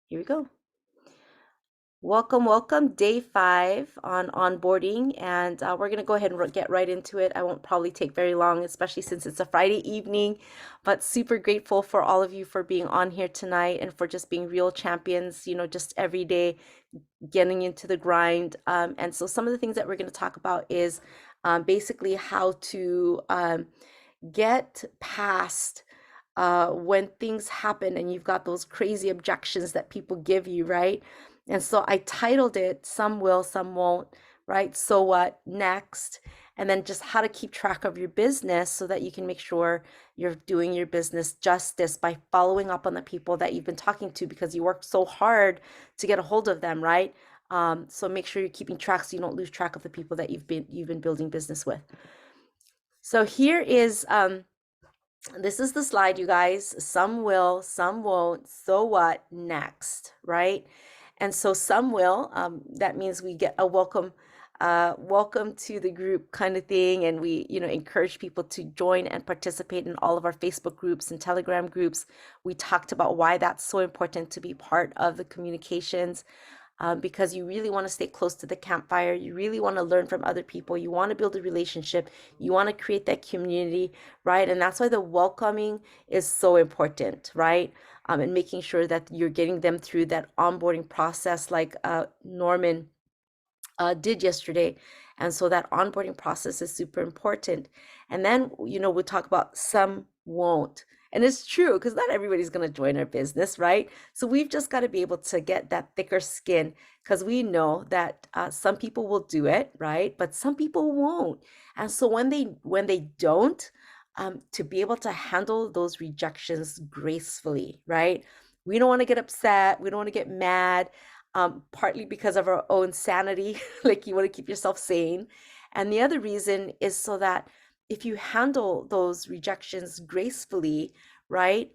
Here we go. Welcome, welcome. Day 5 on onboarding, and we're going to go ahead and get right into it. I won't probably take very long, especially since it's a Friday evening, but super grateful for all of you for being on here tonight and for just being real champions, just every day getting into the grind. And so some of the things that we're going to talk about is basically how to get past when things happen and you've got those crazy objections that people give you, right? And so I titled it Some Will, Some Won't, right? So what next? And then just how to keep track of your business so that you can make sure you're doing your business justice by following up on the people that you've been talking to because you worked so hard to get a hold of them, right? So make sure you're keeping track so you don't lose track of the people that you've been building business with. So here is this is the slide, you guys. Some will, some won't. So what next, right? And so some will. That means we get a welcome to the group kind of thing, and we, encourage people to join and participate in all of our Facebook groups and Telegram groups. We talked about why that's so important to be part of the communications because you really want to stay close to the campfire. You really want to learn from other people. You want to build a relationship. You want to create that community, right? And that's why the welcoming is so important, right? And making sure that you're getting them through that onboarding process like Norman did yesterday. And so that onboarding process is super important. And then, we'll talk about some won't. And it's true because not everybody's going to join our business, right? So we've just got to be able to get that thicker skin because we know that some people will do it, right? But some people won't. And so when they don't, to be able to handle those rejections gracefully, right? We don't want to get upset. We don't want to get mad partly because of our own sanity, like you want to keep yourself sane. And the other reason is so that if you handle those rejections gracefully, right,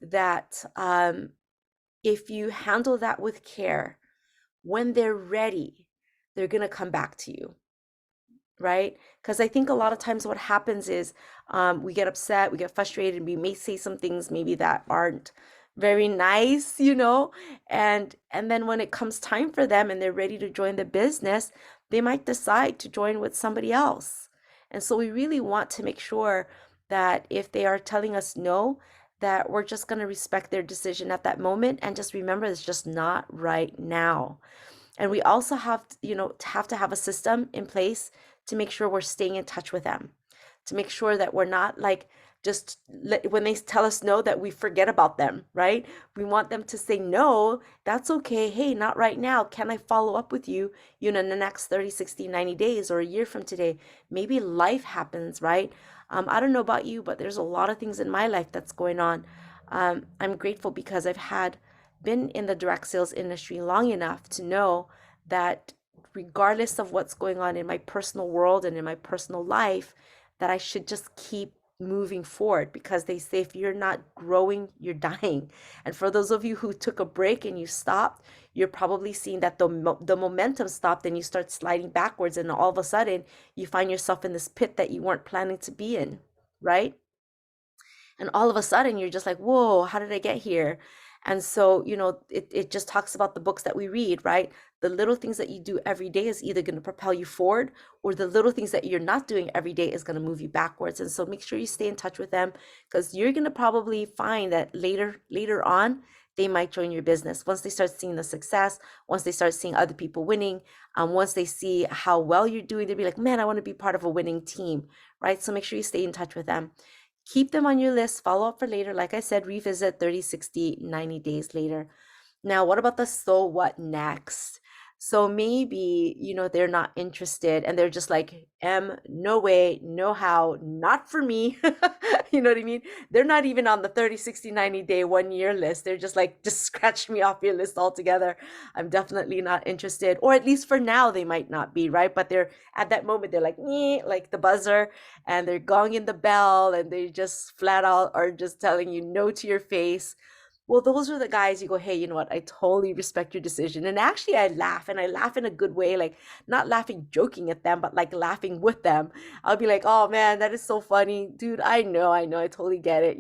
that if you handle that with care, when they're ready, they're going to come back to you, right? Because I think a lot of times what happens is we get upset, we get frustrated, we may say some things maybe that aren't very nice, and then when it comes time for them and they're ready to join the business, they might decide to join with somebody else. And so we really want to make sure that if they are telling us no, that we're just going to respect their decision at that moment and just remember it's just not right now. And we also have, to have a system in place to make sure we're staying in touch with them, to make sure that we're not like just when they tell us no, that we forget about them, right? We want them to say, no, that's okay. Hey, not right now. Can I follow up with you, in the next 30, 60, 90 days or a year from today? Maybe life happens, right? I don't know about you, but there's a lot of things in my life that's going on. I'm grateful because I've been in the direct sales industry long enough to know that regardless of what's going on in my personal world and in my personal life, that I should just keep moving forward because they say if you're not growing, you're dying. And for those of you who took a break and you stopped, you're probably seeing that the momentum stopped and you start sliding backwards, and all of a sudden you find yourself in this pit that you weren't planning to be in, right? And all of a sudden you're just like, whoa, how did I get here? And so, it just talks about the books that we read, right? The little things that you do every day is either going to propel you forward, or the little things that you're not doing every day is going to move you backwards. And so make sure you stay in touch with them because you're going to probably find that later on, they might join your business once they start seeing the success, once they start seeing other people winning, once they see how well you're doing, they'll be like, man, I want to be part of a winning team, right? So make sure you stay in touch with them. Keep them on your list, follow up for later. Like I said, revisit 30, 60, 90 days later. Now, what about the so what next? So maybe, they're not interested and they're just like, no way, no how, not for me. You know what I mean? They're not even on the 30, 60, 90 day 1 year list. They're just like, just scratch me off your list altogether. I'm definitely not interested. Or at least for now, they might not be, right? But they're at that moment, they're like the buzzer, and they're gonging the bell and they just flat out are just telling you no to your face. Well, those are the guys you go, hey, you know what? I totally respect your decision. And actually, I laugh, and I laugh in a good way, like not laughing, joking at them, but like laughing with them. I'll be like, oh man, that is so funny. Dude, I know, I totally get it,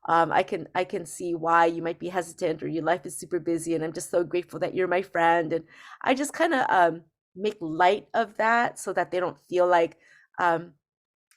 I can see why you might be hesitant or your life is super busy, and I'm just so grateful that you're my friend. And I just kind of make light of that so that they don't feel like um,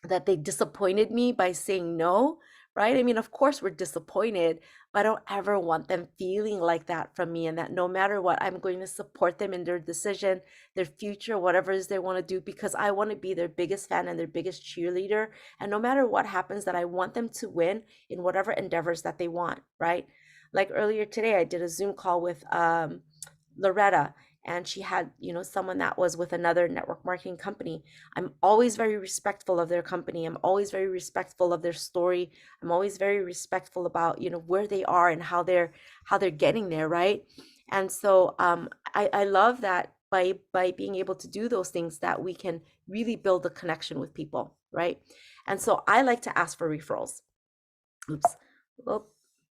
that they disappointed me by saying no, right? I mean, of course, we're disappointed, but I don't ever want them feeling like that from me, and that no matter what, I'm going to support them in their decision, their future, whatever it is they want to do, because I want to be their biggest fan and their biggest cheerleader. And no matter what happens, that I want them to win in whatever endeavors that they want, right? Like earlier today, I did a Zoom call with Loretta, and she had, someone that was with another network marketing company. I'm always very respectful of their company. I'm always very respectful of their story. I'm always very respectful about, where they are and how they're getting there, right? And so I love that by being able to do those things, that we can really build a connection with people, right? And so I like to ask for referrals. Oops. Oh,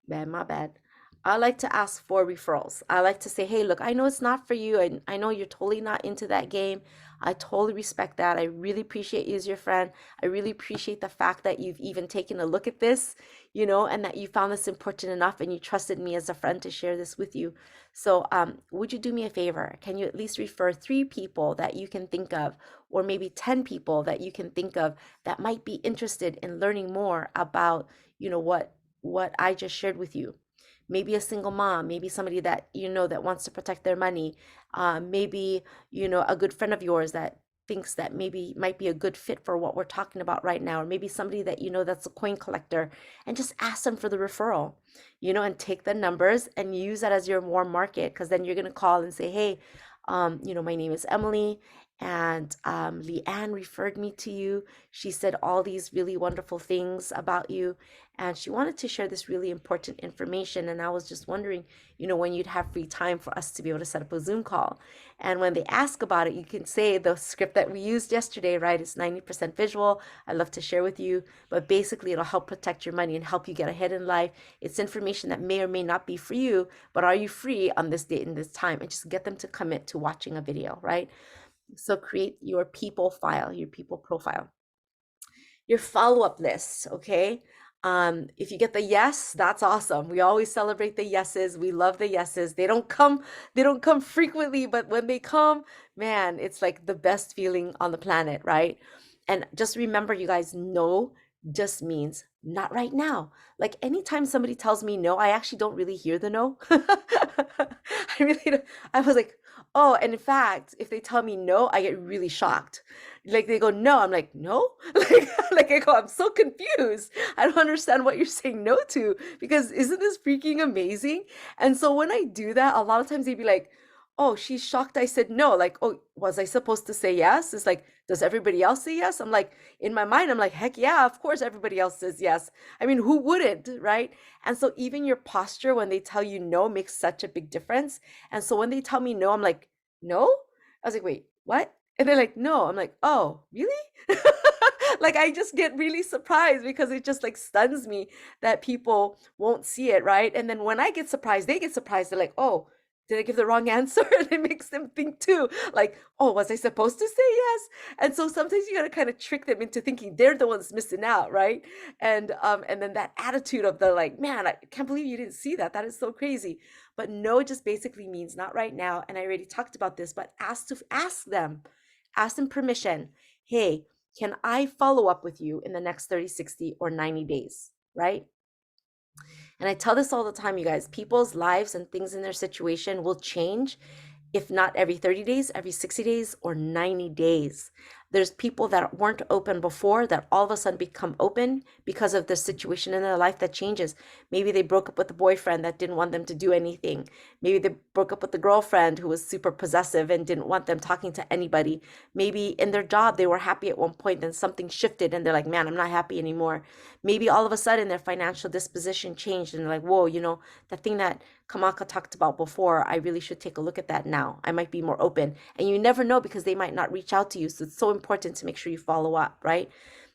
bad, my bad. I like to ask for referrals. I like to say, hey, look, I know it's not for you. I know you're totally not into that game. I totally respect that. I really appreciate you as your friend. I really appreciate the fact that you've even taken a look at this, and that you found this important enough and you trusted me as a friend to share this with you. So, would you do me a favor? Can you at least refer 3 people that you can think of, or maybe 10 people that you can think of that might be interested in learning more about, what I just shared with you? Maybe a single mom, maybe somebody that that wants to protect their money, maybe a good friend of yours that thinks that maybe might be a good fit for what we're talking about right now, or maybe somebody that that's a coin collector, and just ask them for the referral, and take the numbers and use that as your warm market, because then you're going to call and say, hey, my name is Emily, and Leanne referred me to you. She said all these really wonderful things about you, and she wanted to share this really important information. And I was just wondering, when you'd have free time for us to be able to set up a Zoom call. And when they ask about it, you can say the script that we used yesterday, right? It's 90% visual. I love to share with you, but basically it'll help protect your money and help you get ahead in life. It's information that may or may not be for you, but are you free on this date and this time? And just get them to commit to watching a video, right? So create your people file, your people profile, your follow-up list, okay? If you get the yes, that's awesome. We always celebrate the yeses. We love the yeses. They don't come frequently, but when they come, man, it's like the best feeling on the planet, right? And just remember, you guys, no just means not right now. Like anytime somebody tells me no, I actually don't really hear the no. I really don't. I was like, oh, and in fact, if they tell me no, I get really shocked. Like they go no, I'm like no, like I go, I'm so confused. I don't understand what you're saying no to, because isn't this freaking amazing? And so when I do that, a lot of times they'd be like, oh, she's shocked I said no. Like, oh, was I supposed to say yes? It's like, does everybody else say yes? I'm like, in my mind, I'm like, heck yeah, of course everybody else says yes. I mean, who wouldn't, right? And so even your posture when they tell you no makes such a big difference. And so when they tell me no, I'm like, no? I was like, wait, what? And they're like, no. I'm like, oh, really? Like I just get really surprised, because it just like stuns me that people won't see it, right? And then when I get surprised, they get surprised. They're like, oh, did I give the wrong answer? And it makes them think too, like, oh, was I supposed to say yes? And so sometimes you gotta kind of trick them into thinking they're the ones missing out, right? And then that attitude of the like, man, I can't believe you didn't see that. That is so crazy. But no just basically means not right now. And I already talked about this, but ask them permission. Hey, can I follow up with you in the next 30, 60, or 90 days, right? And I tell this all the time, you guys, people's lives and things in their situation will change, if not every 30 days, every 60 days, or 90 days. There's people that weren't open before that all of a sudden become open because of the situation in their life that changes. Maybe they broke up with a boyfriend that didn't want them to do anything. Maybe they broke up with a girlfriend who was super possessive and didn't want them talking to anybody. Maybe in their job, they were happy at one point, then something shifted and they're like, man, I'm not happy anymore. Maybe all of a sudden their financial disposition changed and they're like, whoa, that thing that Kamaka talked about before, I really should take a look at that now. I might be more open. And you never know, because they might not reach out to you. So it's so important to make sure you follow up, right?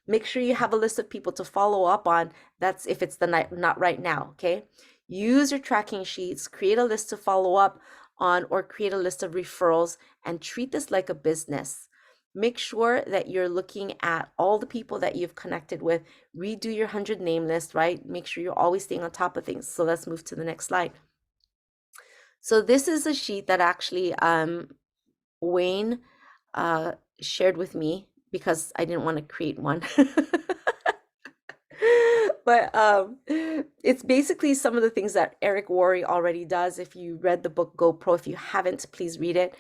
Make sure you have a list of people to follow up on. That's if it's the night, not right now, okay? Use your tracking sheets, create a list to follow up on, or create a list of referrals, and treat this like a business. make sure that you're looking at all the people that you've connected with. Redo your 100 name list, right? Make sure you're always staying on top of things. So let's move to the next slide. So this is a sheet that actually Wayne uh, shared with me because I didn't want to create one. But it's basically some of the things that Eric Worre already does. If you read the book GoPro, if you haven't, please read it.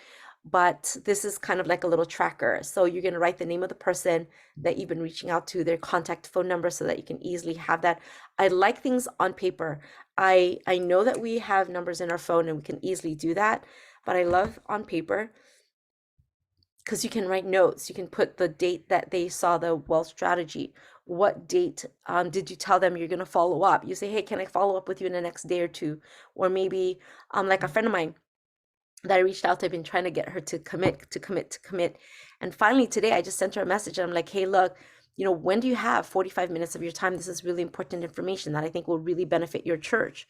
But this is kind of like a little tracker. So you're going to write the name of the person that you've been reaching out to, their contact phone number, so that you can easily have that. I like things on paper. I know that we have numbers in our phone and we can easily do that, but I love on paper because you can write notes. You can put the date that they saw the wealth strategy. What date did you tell them you're going to follow up? You say, hey, can I follow up with you in the next day or two? Or maybe like a friend of mine that I reached out to, I've been trying to get her to commit. And finally today I just sent her a message and I'm like, hey, look, when do you have 45 minutes of your time? This is really important information that I think will really benefit your church.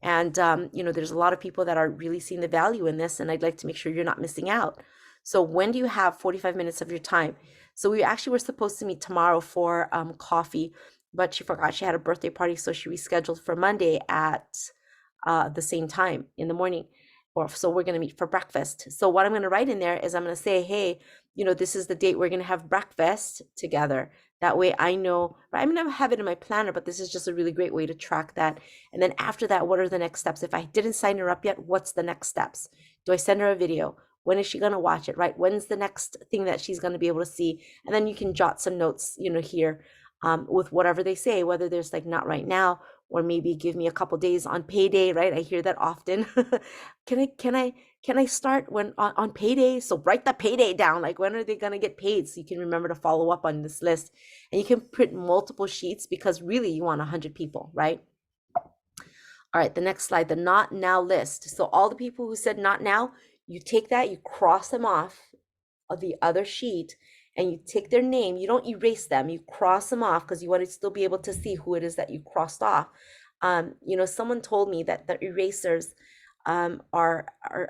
And, there's a lot of people that are really seeing the value in this, and I'd like to make sure you're not missing out. So when do you have 45 minutes of your time? So we actually were supposed to meet tomorrow for coffee, but she forgot she had a birthday party. So she rescheduled for Monday at the same time in the morning. So we're going to meet for breakfast. So what I'm going to write in there is I'm going to say, hey, this is the date we're going to have breakfast together. That way I know, right? I'm going to have it in my planner, but this is just a really great way to track that. And then after that, what are the next steps? If I didn't sign her up yet, what's the next steps? Do I send her a video? When is she going to watch it, right? When's the next thing that she's going to be able to see? And then you can jot some notes, here with whatever they say, whether there's like not right now, or maybe give me a couple days on payday, right? I hear that often. Can I start when on payday? So write the payday down. Like, when are they gonna get paid? So you can remember to follow up on this list. And you can print multiple sheets because really you want 100 people, right? All right, the next slide, the not now list. So all the people who said not now, you take that, you cross them off of the other sheet, and you take their name. You don't erase them, you cross them off because you want to still be able to see who it is that you crossed off. Someone told me that the erasers are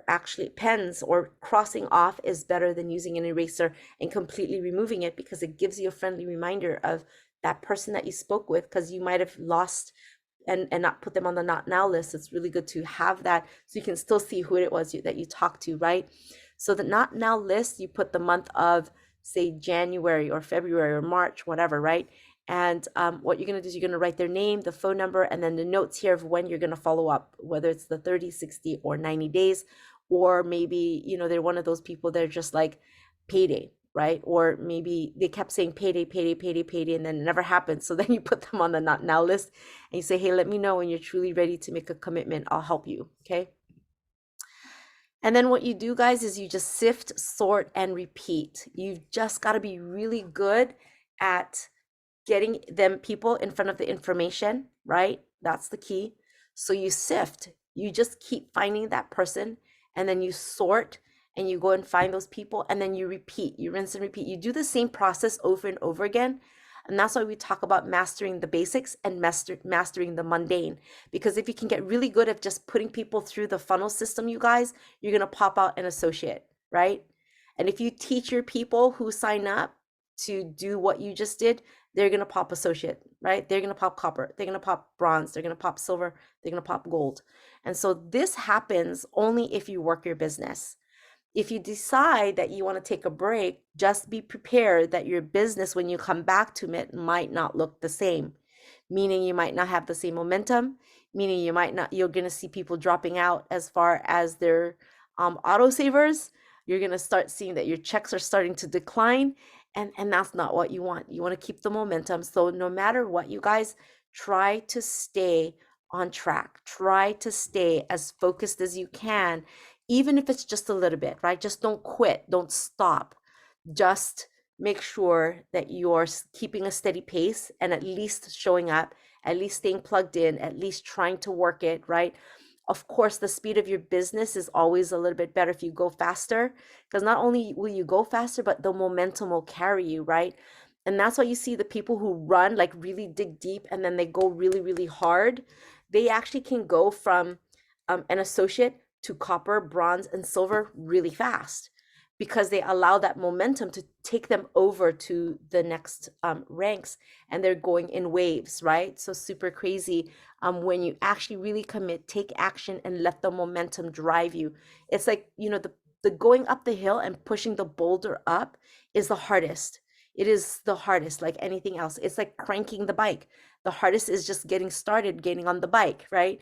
actually pens, or crossing off is better than using an eraser and completely removing it, because it gives you a friendly reminder of that person that you spoke with, because you might have lost and not put them on the not now list. It's really good to have that so you can still see who it was that you talked to, right? So the not now list, you put the month of, say, January or February or March, whatever, right? And what you're going to do is you're going to write their name, the phone number, and then the notes here of when you're going to follow up, whether it's the 30, 60, or 90 days. Or maybe, they're one of those people that are just like payday, right? Or maybe they kept saying payday, payday, payday, payday, and then it never happened. So then you put them on the not now list and you say, hey, let me know when you're truly ready to make a commitment. I'll help you. Okay. And then what you do, guys, is you just sift, sort, and repeat. You've just got to be really good at getting them people in front of the information, right? That's the key. So you sift, you just keep finding that person, and then you sort and you go and find those people, and then you repeat, you rinse and repeat. You do the same process over and over again. And that's why we talk about mastering the basics and mastering the mundane. Because if you can get really good at just putting people through the funnel system, you guys, you're going to pop out an associate, right? And if you teach your people who sign up to do what you just did, they're going to pop associate, right? They're going to pop copper. They're going to pop bronze. They're going to pop silver. They're going to pop gold. And so this happens only if you work your business. If you decide that you want to take a break, just be prepared that your business, when you come back to it, might not look the same. Meaning you might not have the same momentum, meaning you're going to see people dropping out as far as their autosavers. You're going to start seeing that your checks are starting to decline. And that's not what you want. You want to keep the momentum. So no matter what, you guys, try to stay on track. Try to stay as focused as you can, even if it's just a little bit, right? Just don't quit. Don't stop. Just make sure that you're keeping a steady pace and at least showing up, at least staying plugged in, at least trying to work it, right? Of course, the speed of your business is always a little bit better if you go faster, because not only will you go faster, but the momentum will carry you, right? And that's why you see the people who run, like really dig deep, and then they go really, really hard. They actually can go from an associate to copper, bronze, and silver really fast, because they allow that momentum to take them over to the next ranks, and they're going in waves, right? So super crazy when you actually really commit, take action, and let the momentum drive you. It's like, the going up the hill and pushing the boulder up is the hardest. It is the hardest, like anything else. It's like cranking the bike. The hardest is just getting started, getting on the bike, right?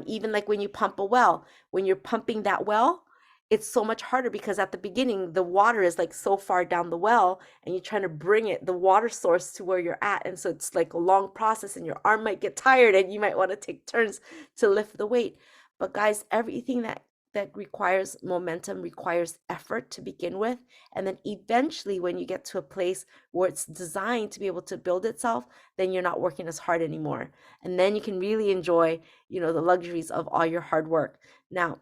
Even like when you pump a well, when you're pumping that well, it's so much harder because at the beginning the water is like so far down the well, and you're trying to bring the water source to where you're at, and so it's like a long process, and your arm might get tired, and you might want to take turns to lift the weight. But guys, everything that requires momentum requires effort to begin with, and then eventually when you get to a place where it's designed to be able to build itself, then you're not working as hard anymore, and then you can really enjoy the luxuries of all your hard work. Now,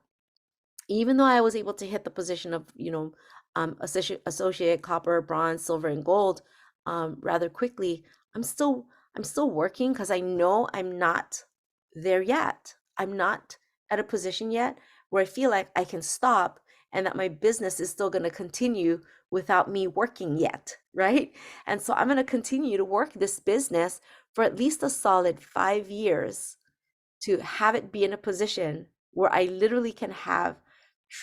even though I was able to hit the position of, associate copper, bronze, silver, and gold, rather quickly, I'm still I'm still working because I know I'm not there yet. I'm not at a position yet where I feel like I can stop and that my business is still going to continue without me working yet, right? And so I'm going to continue to work this business for at least a solid 5 years to have it be in a position where I literally can have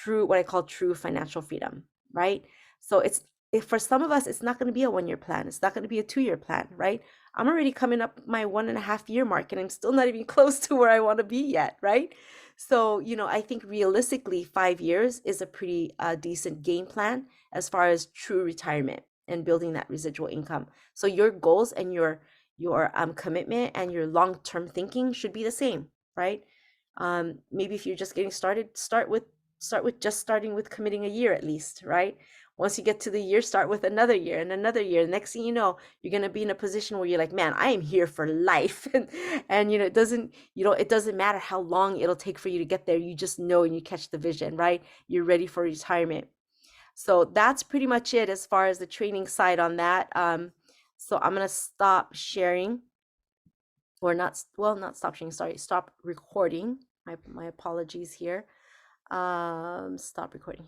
what I call true financial freedom, right? So it's if for some of us, it's not going to be a 1 year plan. It's not going to be a 2 year plan, right? I'm already coming up my 1.5 year mark, and I'm still not even close to where I want to be yet, right? So, I think realistically, 5 years is a pretty decent game plan as far as true retirement and building that residual income. So your goals and your commitment and your long-term thinking should be the same, right? Maybe if you're just getting started, start with just starting with committing a year at least, right? Once you get to the year, start with another year and another year. Next thing you know, you're gonna be in a position where you're like, man, I am here for life. And it doesn't matter how long it'll take for you to get there. You just know, and you catch the vision, right? You're ready for retirement. So that's pretty much it as far as the training side on that. So I'm gonna stop sharing, or not, well, not stop sharing, sorry, stop recording. My apologies here. Stop recording here.